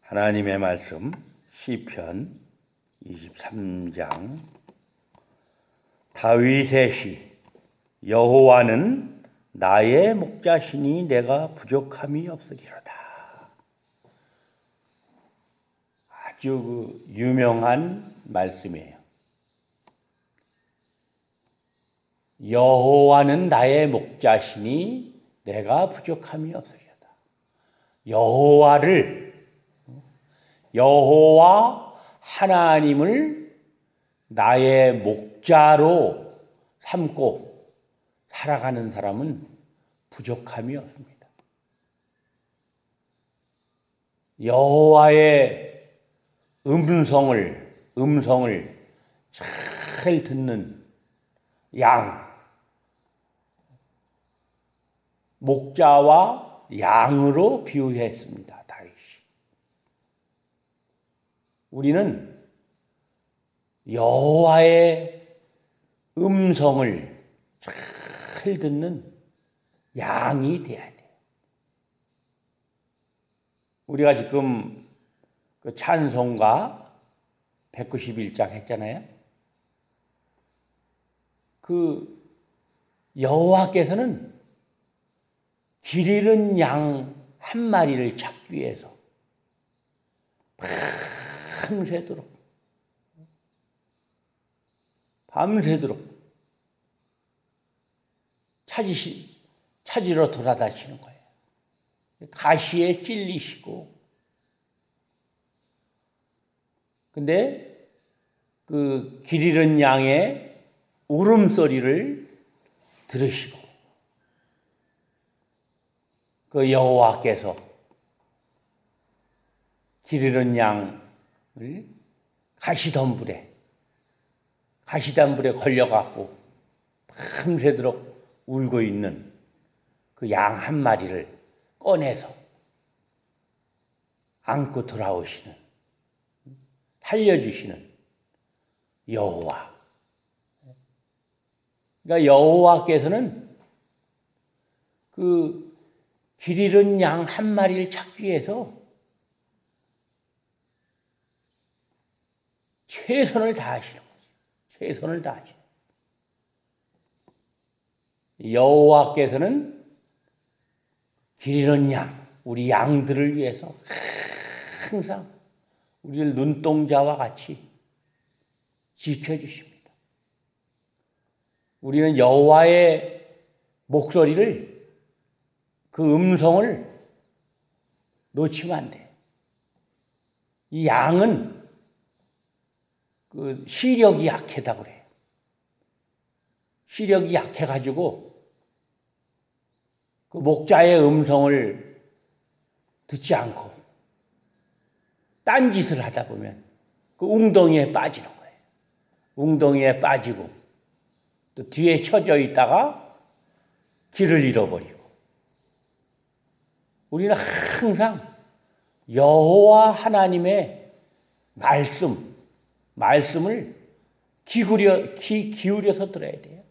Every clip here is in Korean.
하나님의 말씀 시편 23장. 다윗의 시. 여호와는 나의 목자시니 내가 부족함이 없으리로다. 아주 유명한 말씀이에요. 여호와는 나의 목자시니 내가 부족함이 없으리로다. 여호와 하나님을 나의 목자로 삼고 살아가는 사람은 부족함이 없습니다. 여호와의 음성을 잘 듣는 양, 목자와 양으로 비유했습니다. 다윗이. 우리는 여호와의 음성을 잘 듣는 양이 돼야 돼요. 우리가 지금 그 찬송가 191장 했잖아요. 그 여호와께서는 길 잃은 양 한 마리를 찾기 위해서 밤새도록 찾으러 돌아다니시는 거예요. 가시에 찔리시고. 근데 그 길 잃은 양의 울음소리를 들으시고 그 여호와께서 길 잃은 양을 가시덤불에 걸려갖고 밤새도록 울고 있는 그 양 한 마리를 꺼내서 안고 돌아오시는, 살려주시는 여호와. 그러니까 여호와께서는 그 길 잃은 양 한 마리를 찾기 위해서 최선을 다하시는 거죠. 최선을 다하시는. 여호와께서는 길 잃은 양, 우리 양들을 위해서 항상 우리를 눈동자와 같이 지켜주십니다. 우리는 여호와의 목소리를, 그 음성을 놓치면 안 돼요. 이 양은 그 시력이 약하다고 그래요. 시력이 약해가지고 그 목자의 음성을 듣지 않고 딴짓을 하다 보면 그 웅덩이에 빠지는 거예요. 웅덩이에 빠지고 또 뒤에 처져 있다가 길을 잃어버리고. 우리는 항상 여호와 하나님의 말씀을 기울여서 들어야 돼요.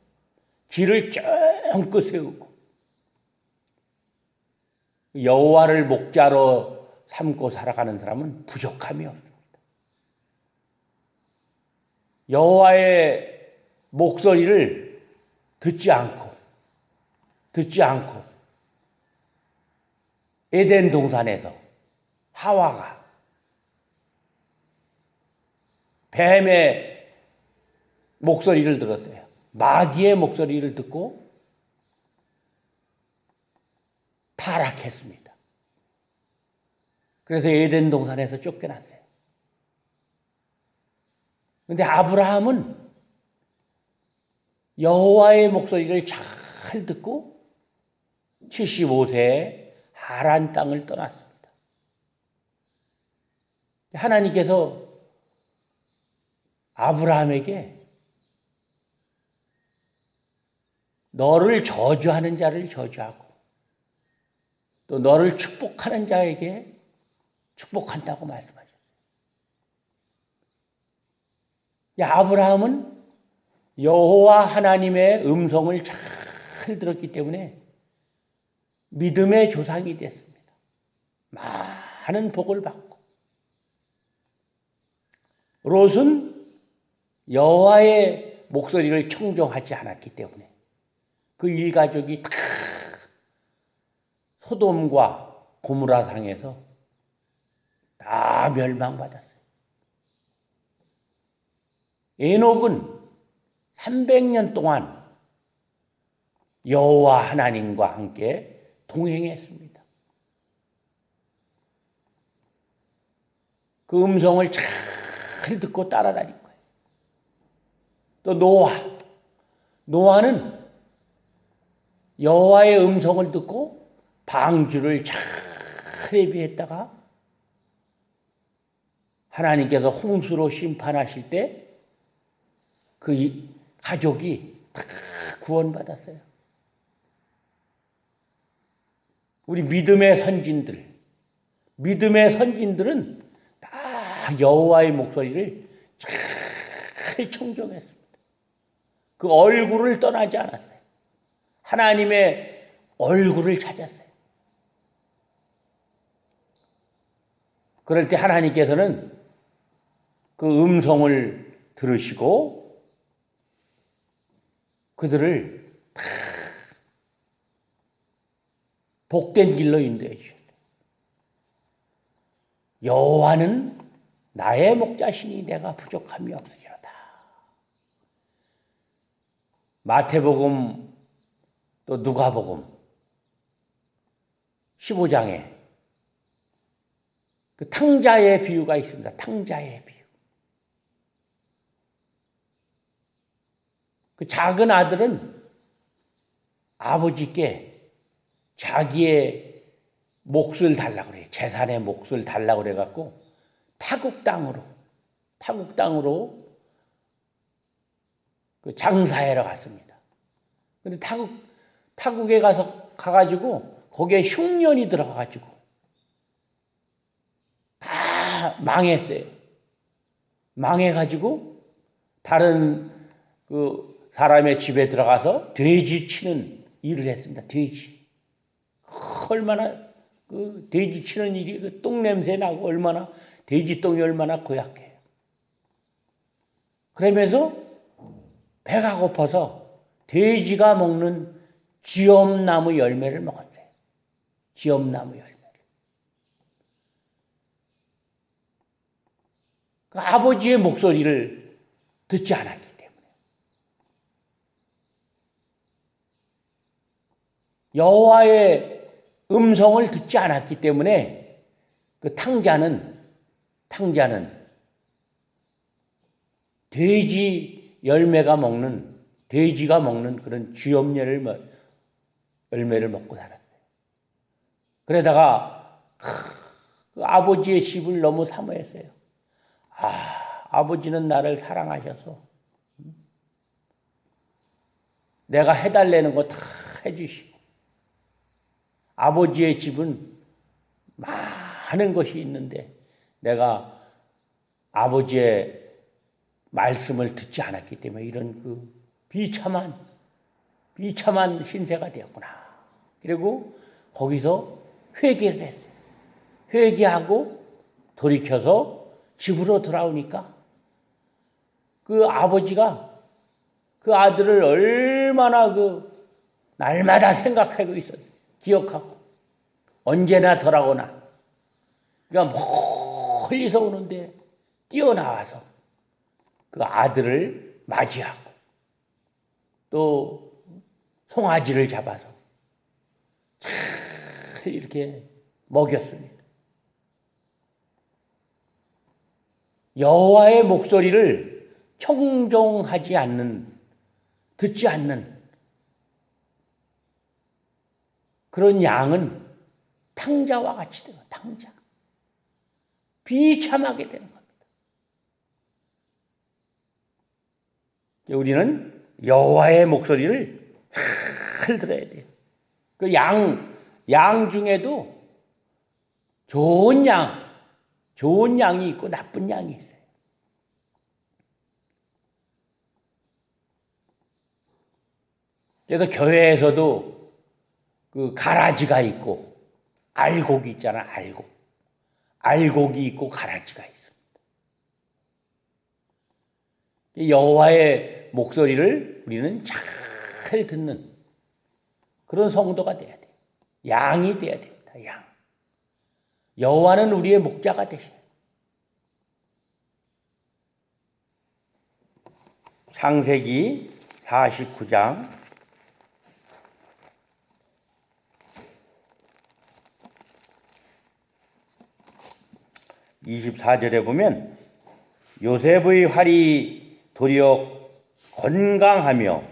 귀를 쫑긋 세우고. 여호와를 목자로 삼고 살아가는 사람은 부족함이 없습니다. 여호와의 목소리를 듣지 않고 에덴 동산에서 하와가 뱀의 목소리를 들었어요. 마귀의 목소리를 듣고 타락했습니다. 그래서 에덴 동산에서 쫓겨났어요. 그런데 아브라함은 여호와의 목소리를 잘 듣고 75세에 하란 땅을 떠났습니다. 하나님께서 아브라함에게 너를 저주하는 자를 저주하고 또 너를 축복하는 자에게 축복한다고 말씀하셨어요. 아브라함은 여호와 하나님의 음성을 잘 들었기 때문에 믿음의 조상이 됐습니다. 많은 복을 받고 롯은 여호와의 목소리를 청종하지 않았기 때문에 그 일가족이 다 소돔과 고무라 상에서 다 멸망받았어요. 에녹은 300년 동안 여호와 하나님과 함께 동행했습니다. 그 음성을 잘 듣고 따라다닌 거예요. 또 노아는 여호와의 음성을 듣고 방주를 잘 예비했다가 하나님께서 홍수로 심판하실 때 그 가족이 다 구원받았어요. 우리 믿음의 선진들은 다 여호와의 목소리를 잘 청종했습니다. 그 얼굴을 떠나지 않았어요. 하나님의 얼굴을 찾았어요. 그럴 때 하나님께서는 그 음성을 들으시고 그들을 다 복된 길로 인도해 주셨어요. 여호와는 나의 목자시니 내가 부족함이 없으리로다. 마태복음 또 누가복음 15장에 그 탕자의 비유가 있습니다. 탕자의 비유. 그 작은 아들은 아버지께 자기의 몫을 달라고 그래요. 재산의 몫을 달라고 그래갖고 타국 땅으로 그 장사하러 갔습니다. 근데 타국에 가가지고 거기에 흉년이 들어가가지고 다 망했어요. 망해가지고 다른 그 사람의 집에 들어가서 돼지 치는 일을 했습니다. 돼지. 얼마나 그 돼지 치는 일이 그 똥 냄새 나고 얼마나 돼지 똥이 얼마나 고약해요. 그러면서 배가 고파서 돼지가 먹는 쥐엄나무 열매를 먹었어요. 쥐엄나무 열매를. 그 아버지의 목소리를 듣지 않았기 때문에. 여호와의 음성을 듣지 않았기 때문에 그 탕자는 돼지가 먹는 그런 쥐엄 열매를 먹고 살았어요. 그러다가 그 아버지의 집을 너무 사모했어요. 아버지는 나를 사랑하셔서 내가 해달라는 거 다 해주시고 아버지의 집은 많은 것이 있는데 내가 아버지의 말씀을 듣지 않았기 때문에 이런 그 비참한 신세가 되었구나. 그리고 거기서 회개를 했어요. 회개하고 돌이켜서 집으로 돌아오니까 그 아버지가 그 아들을 얼마나 그 날마다 생각하고 있었어요. 기억하고 언제나 돌아오나. 그러니까 멀리서 오는데 뛰어나와서 그 아들을 맞이하고 또 송아지를 잡아서 잘 이렇게 먹였습니다. 여호와의 목소리를 청종하지 않는, 듣지 않는 그런 양은 탕자와 같이 돼요. 탕자. 비참하게 되는 겁니다. 우리는 여호와의 목소리를 잘 들어야 돼요. 그 양 중에도 좋은 양이 있고 나쁜 양이 있어요. 그래서 교회에서도 그 가라지가 있고 알곡이 있잖아. 알곡이 있고 가라지가 있습니다. 여호와의 목소리를 우리는 잘 듣는 그런 성도가 돼야 돼. 양이 돼야 됩니다. 양. 여호와는 우리의 목자가 되셔. 창세기 49장 24절에 보면 요셉의 활이 도리어 건강하며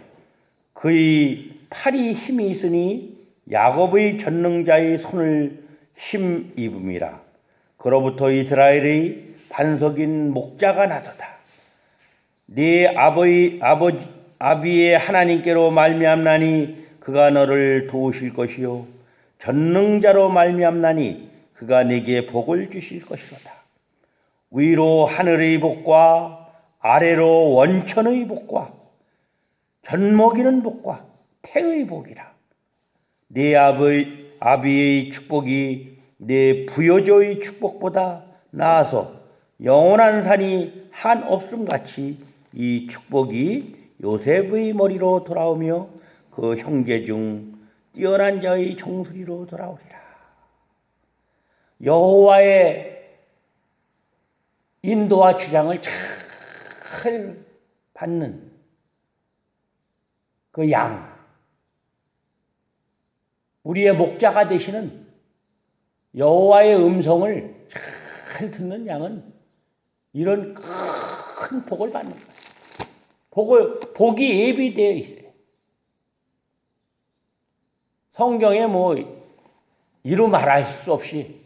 그의 팔이 힘이 있으니 야곱의 전능자의 손을 힘입음이라. 그로부터 이스라엘의 반석인 목자가 나도다. 네 아비의 하나님께로 말미암나니 그가 너를 도우실 것이요 전능자로 말미암나니 그가 네게 복을 주실 것이로다. 위로 하늘의 복과 아래로 원천의 복과 젖먹이는 복과 태의 복이라. 네 아비의 축복이 네 부여조의 축복보다 나아서 영원한 산이 한 없음같이 이 축복이 요셉의 머리로 돌아오며 그 형제 중 뛰어난 자의 정수리로 돌아오리라. 여호와의 인도와 주장을 잘 받는 그 양, 우리의 목자가 되시는 여호와의 음성을 잘 듣는 양은 이런 큰 복을 받는 거예요. 복이 예비되어 있어요. 성경에 이루 말할 수 없이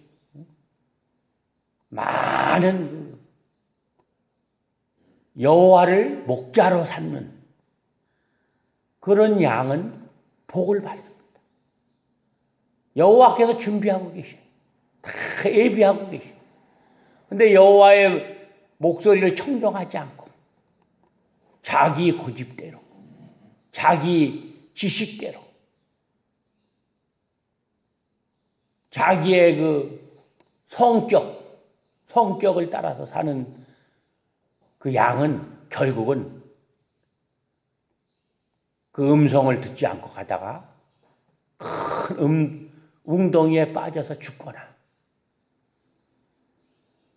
많은 여호와를 목자로 삼는 그런 양은 복을 받습니다. 여호와께서 준비하고 계셔요. 다 예비하고 계셔요. 그런데 여호와의 목소리를 청종하지 않고 자기 고집대로, 자기 지식대로, 자기의 그 성격을 따라서 사는 그 양은 결국은 그 음성을 듣지 않고 가다가 큰 웅덩이에 빠져서 죽거나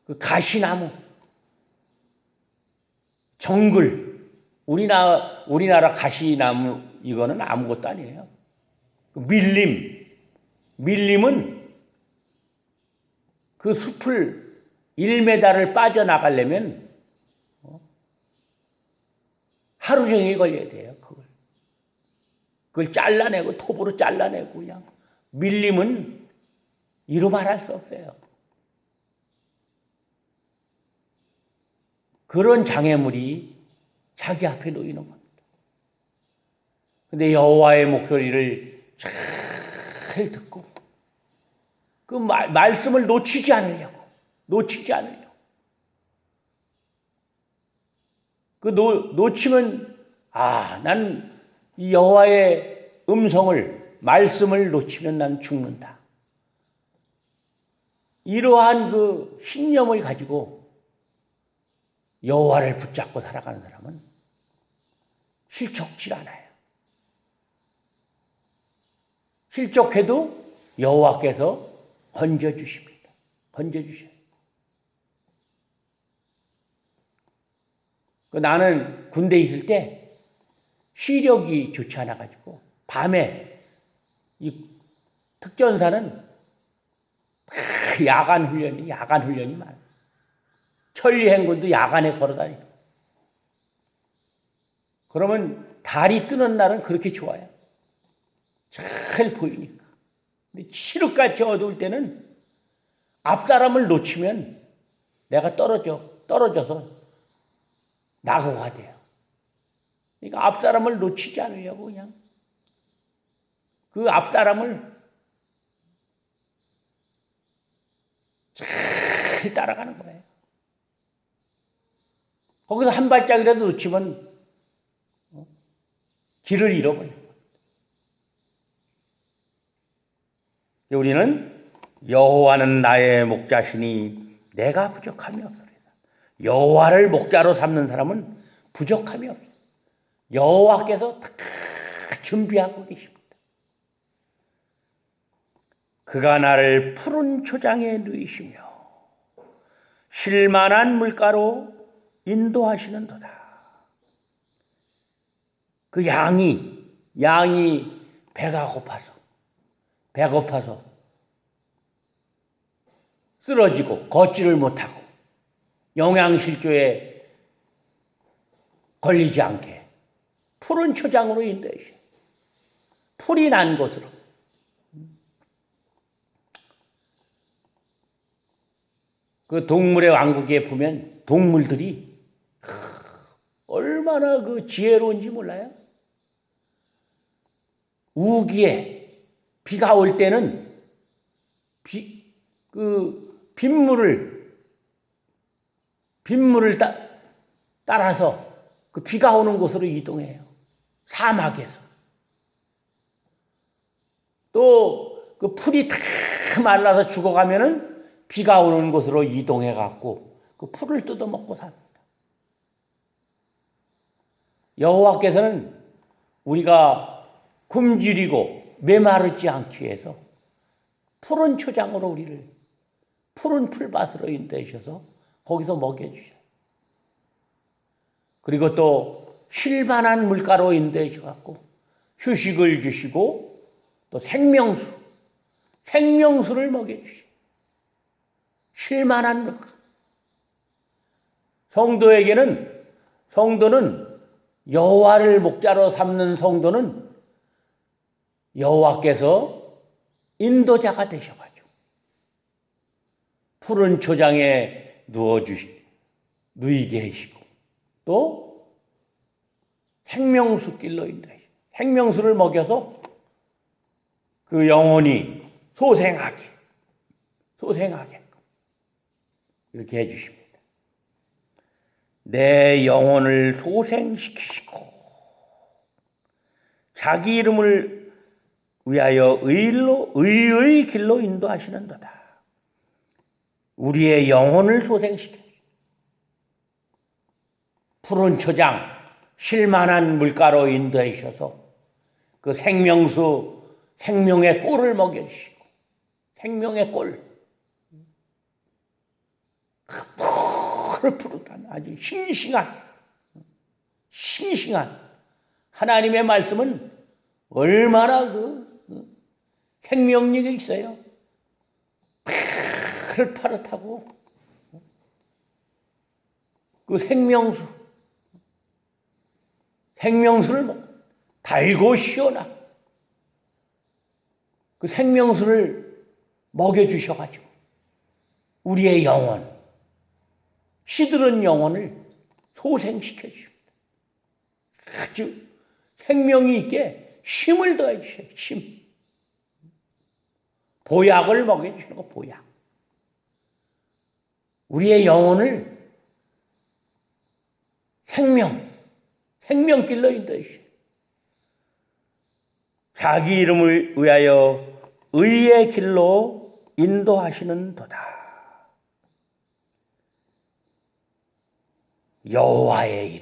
그 가시나무, 정글, 우리나라 가시나무 이거는 아무것도 아니에요. 밀림은 그 숲을 1m를 빠져나가려면 하루 종일 걸려야 돼요. 그걸 잘라내고 톱으로 잘라내고 그냥. 밀림은 이루 말할 수 없어요. 그런 장애물이 자기 앞에 놓이는 겁니다. 근데 여호와의 목소리를 잘 듣고 그 말씀을 놓치지 않으려고. 놓치면 난 이 여호와의 말씀을 놓치면 난 죽는다. 이러한 그 신념을 가지고 여호와를 붙잡고 살아가는 사람은 실족질 않아요. 실족해도 여호와께서 건져주십니다. 건져주셔요. 나는 군대에 있을 때 시력이 좋지 않아가지고 밤에 이 특전사는 야간 훈련이 많아요. 천리행군도 야간에 걸어다니고. 그러면 달이 뜨는 날은 그렇게 좋아요. 잘 보이니까. 근데 칠흑같이 어두울 때는 앞사람을 놓치면 내가 떨어져서 낙오가 돼요. 그러니까 앞사람을 놓치지 않으려고 그냥 그 앞사람을 잘 따라가는 거예요. 거기서 한 발짝이라도 놓치면 길을 잃어버려요. 우리는 여호와는 나의 목자시니 내가 부족함이 없으리라. 여호와를 목자로 삼는 사람은 부족함이 없어요. 여호와께서 다 준비하고 계십니다. 그가 나를 푸른 초장에 누이시며 쉴만한 물가로 인도하시는도다. 그 양이 배가 고파서 쓰러지고 걷지를 못하고 영양실조에 걸리지 않게 푸른 초장으로 인도하셔. 풀이 난 곳으로. 그 동물의 왕국에 보면 동물들이 얼마나 그 지혜로운지 몰라요? 우기에 비가 올 때는 빗물을 따라서 그 비가 오는 곳으로 이동해요. 사막에서. 또 그 풀이 다 말라서 죽어가면은 비가 오는 곳으로 이동해 갖고 그 풀을 뜯어먹고 삽니다. 여호와께서는 우리가 굶주리고 메마르지 않기 위해서 푸른 초장으로 우리를 푸른 풀밭으로 인도하셔서 거기서 먹여주셔요. 그리고 또 쉴만한 물가로 인도하셔갖고 휴식을 주시고 또 생명수를 먹여주셔요. 쉴만한 물가. 성도는 여호와를 목자로 삼는 성도는 여호와께서 인도자가 되셔가지고 푸른 초장에 누이게 하시고 또 생명수길로 인도하시고 생명수를 먹여서 그 영혼이 소생하게끔 이렇게 해주십니다. 내 영혼을 소생시키시고 자기 이름을 위하여 의의 길로 인도하시는도다. 우리의 영혼을 소생시켜 푸른 초장, 쉴만한 물가로 인도하셔서 그 생명의 꼴을 먹여주시고 생명의 꼴, 푸릇푸릇한 아주 싱싱한 하나님의 말씀은 얼마나 생명력이 있어요. 파릇파릇하고 그 생명수를 달고 시원한 그 생명수를 먹여주셔가지고 우리의 영혼, 시들은 영혼을 소생시켜 주십니다. 아주 생명이 있게 힘을 더해 주셔요. 힘. 보약을 먹여주시는 거, 보약. 우리의 영혼을 생명길로 인도해 주셔요. 자기 이름을 위하여 의의 길로 인도하시는 도다. 여호와의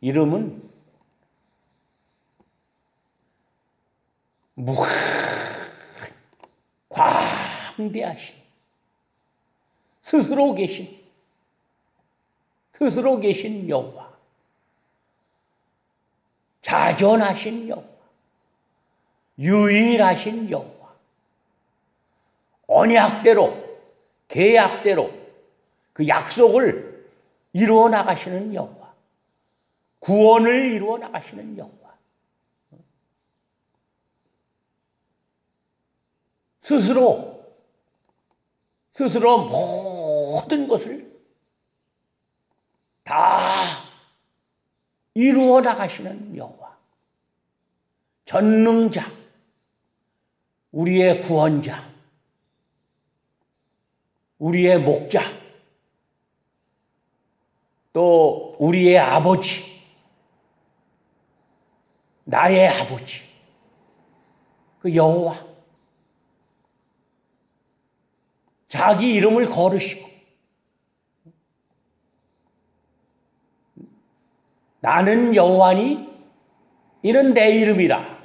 이름은 무한 광대하신 스스로 계신 여호와, 자존하신 여호와, 유일하신 여호와, 언약대로 계약대로 그 약속을 이루어 나가시는 여호와, 구원을 이루어 나가시는 여호와, 스스로 모든 것을 다 이루어 나가시는 여호와, 전능자, 우리의 구원자, 우리의 목자, 또 우리의 아버지, 나의 아버지, 그 여호와, 자기 이름을 걸으시고 나는 여호와니 이는 내 이름이라.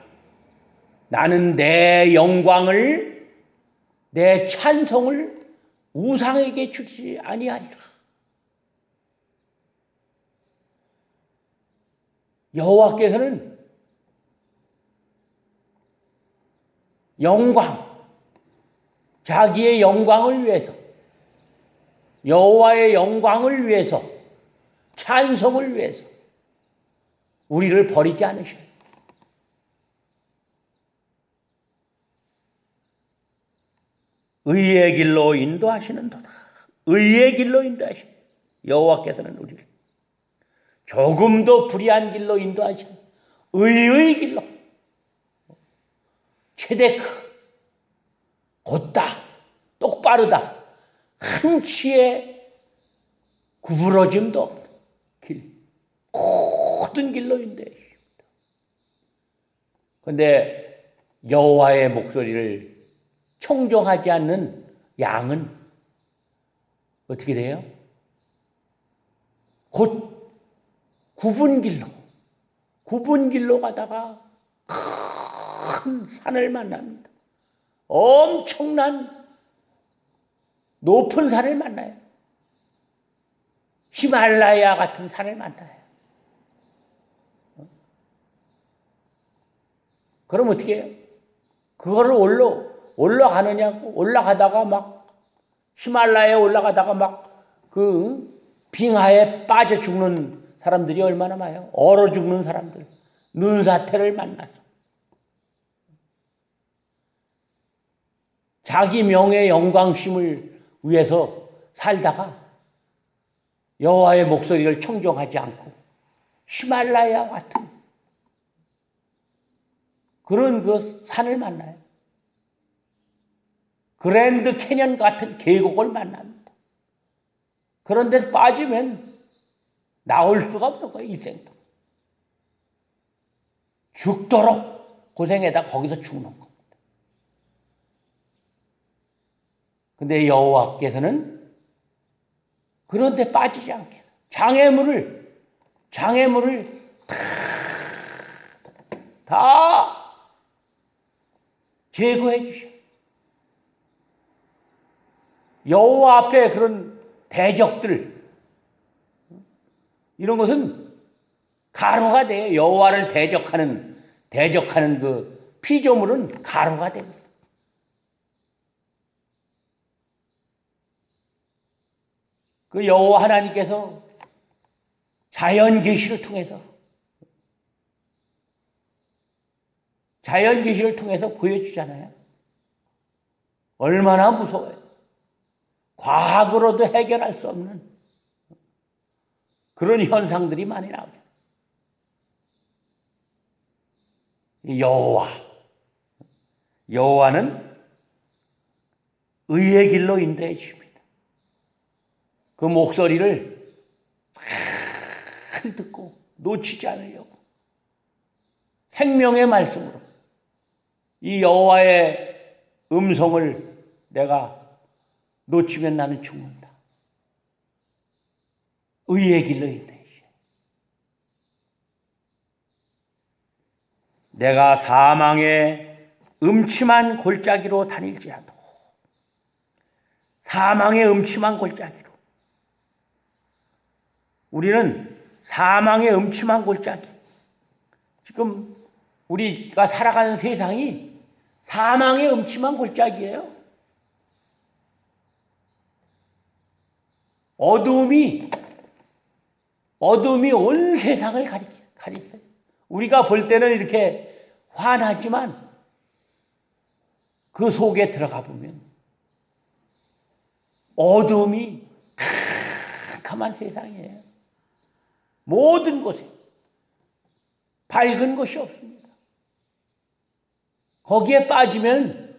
나는 내 영광을 내 찬송을 우상에게 주지 아니하리라. 여호와께서는 영광, 자기의 영광을 위해서, 여호와의 영광을 위해서, 찬송을 위해서 우리를 버리지 않으셔요. 의의 길로 인도하시는도다. 의의 길로 인도하시는 여호와께서는 우리를 조금도 불의한 길로 인도하시는 의의 길로, 최대크, 곧다, 똑바르다, 한치의 구부러짐도 없는 길, 모든 길로 인도하십니다. 그런데 여호와의 목소리를 청종하지 않는 양은 어떻게 돼요? 곧 굽은 길로 가다가 큰 산을 만납니다. 엄청난 높은 산을 만나요. 히말라야 같은 산을 만나요. 그럼 어떻게 해요? 그거를 올라가느냐고, 올라가다가 막 히말라야에 올라가다가 막 그 빙하에 빠져 죽는 사람들이 얼마나 많아요. 얼어 죽는 사람들, 눈사태를 만나서 자기 명예 영광심을 위해서 살다가 여호와의 목소리를 청종하지 않고 히말라야 같은 그런 그 산을 만나요. 그랜드 캐년 같은 계곡을 만납니다. 그런 데서 빠지면 나올 수가 없는 거예요, 일생도. 죽도록 고생에다 거기서 죽는 겁니다. 근데 여호와께서는 그런 데 빠지지 않게 해서 장애물을 다 제거해 주셔. 여호와 앞에 그런 대적들, 이런 것은 가루가 돼요. 여호와를 대적하는 그 피조물은 가루가 됩니다. 그 여호와 하나님께서 자연 계시를 통해서 보여주잖아요. 얼마나 무서워요. 과학으로도 해결할 수 없는 그런 현상들이 많이 나오죠. 여호와는 의의 길로 인도해 주십니다. 그 목소리를 잘 듣고 놓치지 않으려고 생명의 말씀으로 이 여호와의 음성을 내가 놓치면 나는 죽는다. 의의 길로 인도해 주셔. 내가 사망의 음침한 골짜기로 다닐지라도, 사망의 음침한 골짜기로, 우리는 사망의 음침한 골짜기, 지금 우리가 살아가는 세상이 사망의 음침한 골짜기예요. 어둠이 온 세상을 가리켜요. 우리가 볼 때는 이렇게 환하지만 그 속에 들어가 보면 어둠이 캄캄한 세상이에요. 모든 곳에 밝은 곳이 없습니다. 거기에 빠지면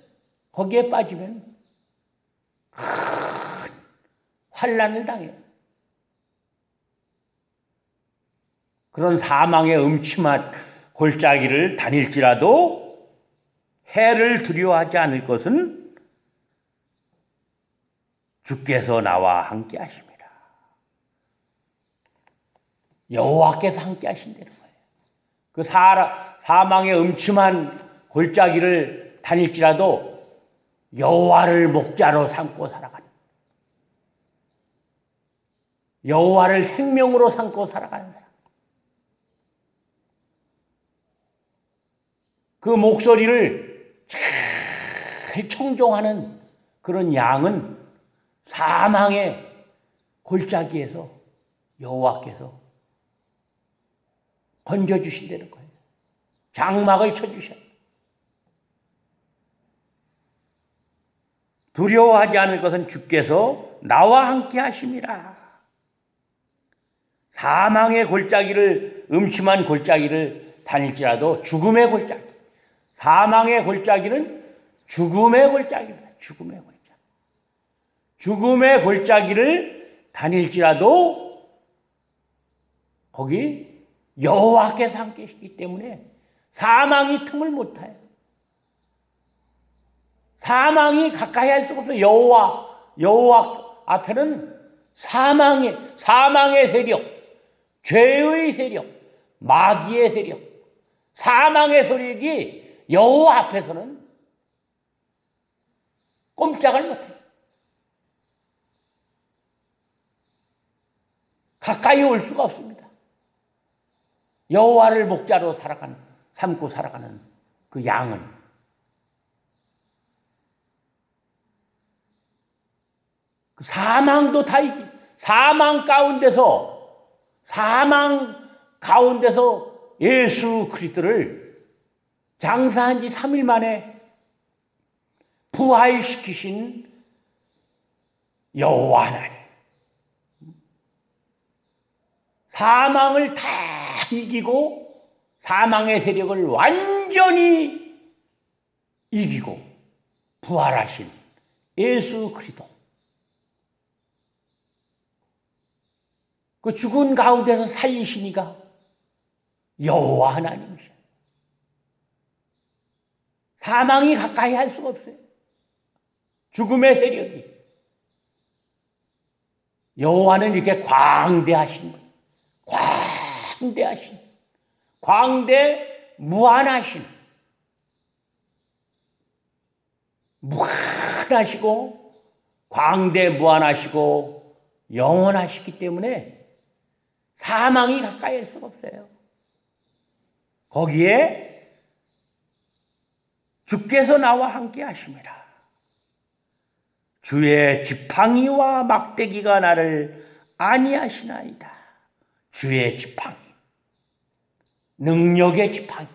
큰 환난을 당해요. 그런 사망의 음침한 골짜기를 다닐지라도 해를 두려워하지 않을 것은 주께서 나와 함께 하십니다. 여호와께서 함께 하신다는 거예요. 그 사망의 음침한 골짜기를 다닐지라도 여호와를 목자로 삼고 살아가는, 여호와를 생명으로 삼고 살아가는 사람. 그 목소리를 잘 청종하는 그런 양은 사망의 골짜기에서 여호와께서 건져주신다는 거예요. 장막을 쳐주셔. 두려워하지 않을 것은 주께서 나와 함께 하심이라. 사망의 골짜기를, 음침한 골짜기를 다닐지라도 죽음의 골짜기, 사망의 골짜기는 죽음의 골짜기입니다. 죽음의 골짜기. 죽음의 골짜기를 다닐지라도 거기 여호와께서 함께 계시기 때문에 사망이 틈을 못 타요. 사망이 가까이 할 수가 없어요. 여호와 앞에는 사망의 세력, 죄의 세력, 마귀의 세력, 사망의 세력이 여호와 앞에서는 꼼짝을 못해요. 가까이 올 수가 없습니다. 여호와를 목자로 삼고 살아가는 그 양은 그 사망도 다 이기, 사망 가운데서 예수 그리스도를 장사한 지 3일 만에 부활시키신 여호와 하나님, 사망을 다 이기고 사망의 세력을 완전히 이기고 부활하신 예수 그리스도, 그 죽은 가운데서 살리시니가 여호와 하나님이셔요. 사망이 가까이 할 수가 없어요. 죽음의 세력이. 여호와는 이렇게 광대하신 분, 무한하신, 무한하시고 무한하시고 영원하시기 때문에 사망이 가까이 할 수가 없어요. 거기에 주께서 나와 함께 하심이라. 주의 지팡이와 막대기가 나를 안위하시나이다. 주의 지팡이, 능력의 지팡이,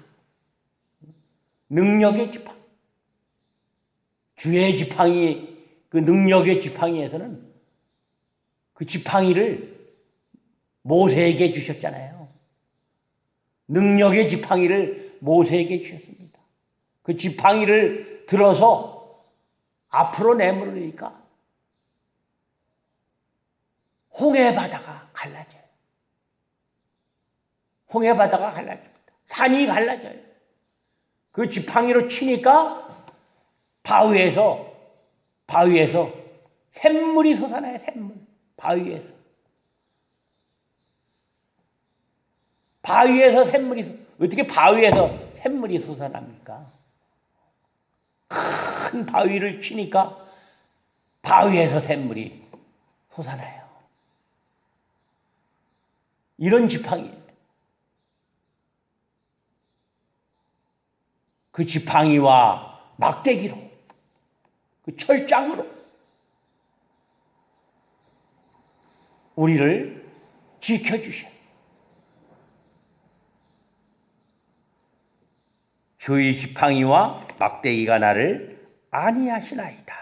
주의 지팡이, 그 능력의 지팡이에서는 그 지팡이를 모세에게 주셨잖아요. 능력의 지팡이를 모세에게 주셨습니다. 그 지팡이를 들어서 앞으로 내밀으니까 홍해 바다가 갈라져요. 홍해 바다가 갈라집니다. 산이 갈라져요. 그 지팡이로 치니까 바위에서 샘물이 솟아나요. 샘물. 바위에서 샘물이, 어떻게 바위에서 샘물이 솟아납니까? 큰 바위를 치니까 바위에서 샘물이 솟아나요. 이런 지팡이예요. 그 지팡이와 막대기로, 그 철장으로 우리를 지켜주셔요. 주의 지팡이와 막대기가 나를 안위하시나이다.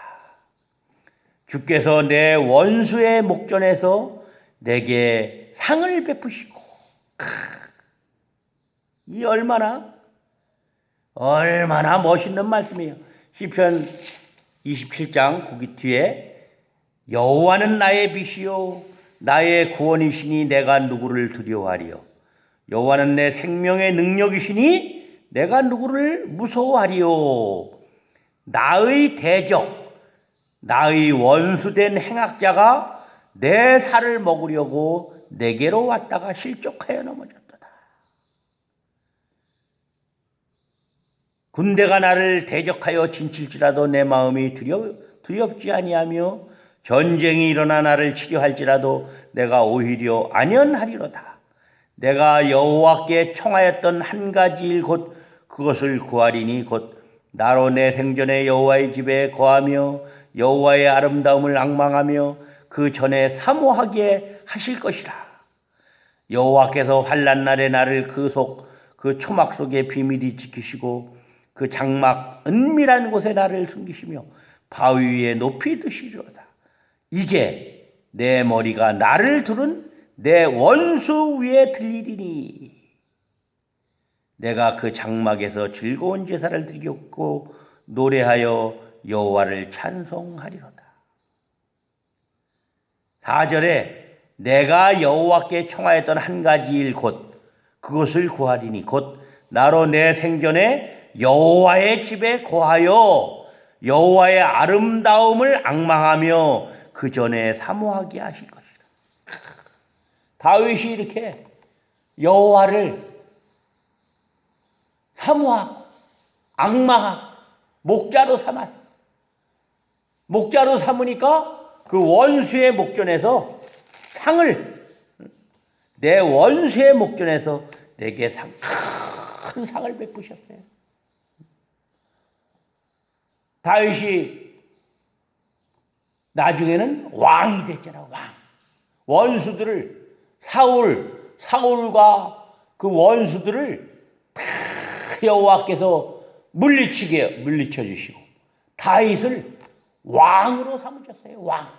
주께서 내 원수의 목전에서 내게 상을 베푸시고, 이 얼마나 멋있는 말씀이에요. 시편 27장 거기 뒤에 여호와는 나의 빛이요 나의 구원이시니 내가 누구를 두려워하리요. 여호와는 내 생명의 능력이시니 내가 누구를 무서워하리요. 나의 대적, 나의 원수된 행악자가 내 살을 먹으려고 내게로 왔다가 실족하여 넘어졌도다. 군대가 나를 대적하여 진칠지라도 내 마음이 두렵지 아니하며 전쟁이 일어나 나를 치료할지라도 내가 오히려 안연하리로다. 내가 여호와께 청하였던 한 가지 일 곧 그것을 구하리니 곧 나로 내 생전에 여호와의 집에 거하며 여호와의 아름다움을 앙망하며 그 전에 사모하게 하실 것이라. 여호와께서 환난 날에 나를 그 초막 속에 비밀히 지키시고 그 장막 은밀한 곳에 나를 숨기시며 바위 위에 높이 두시리로다. 이제 내 머리가 나를 두른 내 원수 위에 들리리니 내가 그 장막에서 즐거운 제사를 드리겠고 노래하여 여호와를 찬송하리로다. 4절에 내가 여호와께 청하였던 한 가지 일 곧 그것을 구하리니 곧 나로 내 생전에 여호와의 집에 거하여 여호와의 아름다움을 앙망하며 그 전에 사모하게 하실 것이다. 다윗이 이렇게 여호와를 사모하고 앙망하고 목자로 삼았어. 목자로 삼으니까 그 원수의 목전에서 내 원수의 목전에서 내게 큰 상을 베푸셨어요. 다윗이 나중에는 왕이 됐잖아. 왕. 원수들을 사울과 그 원수들을 여호와께서 물리쳐 주시고 다윗을 왕으로 삼으셨어요. 왕.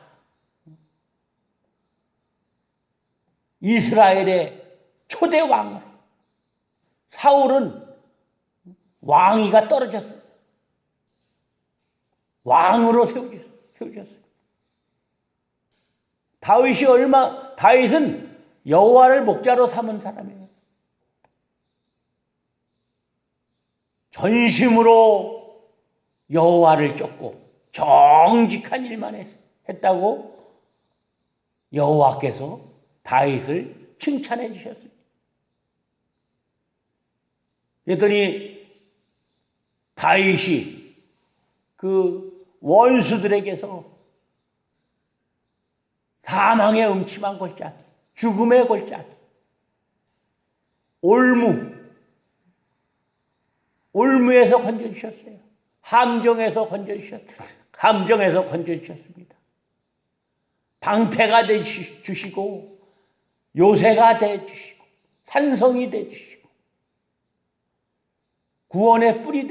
이스라엘의 초대 왕으로. 사울은 왕위가 떨어졌어요. 왕으로 세우셨어요. 다윗은 여호와를 목자로 삼은 사람이에요. 전심으로 여호와를 쫓고 정직한 일만 했다고 여호와께서 다윗을 칭찬해 주셨습니다. 그랬더니 다윗이 그 원수들에게서 사망의 음침한 골짜기, 죽음의 골짜기, 올무에서 건져주셨어요. 함정에서 건져주셨습니다. 방패가 되주시고 요새가 되주시고 산성이 되주시고 구원의 뿌리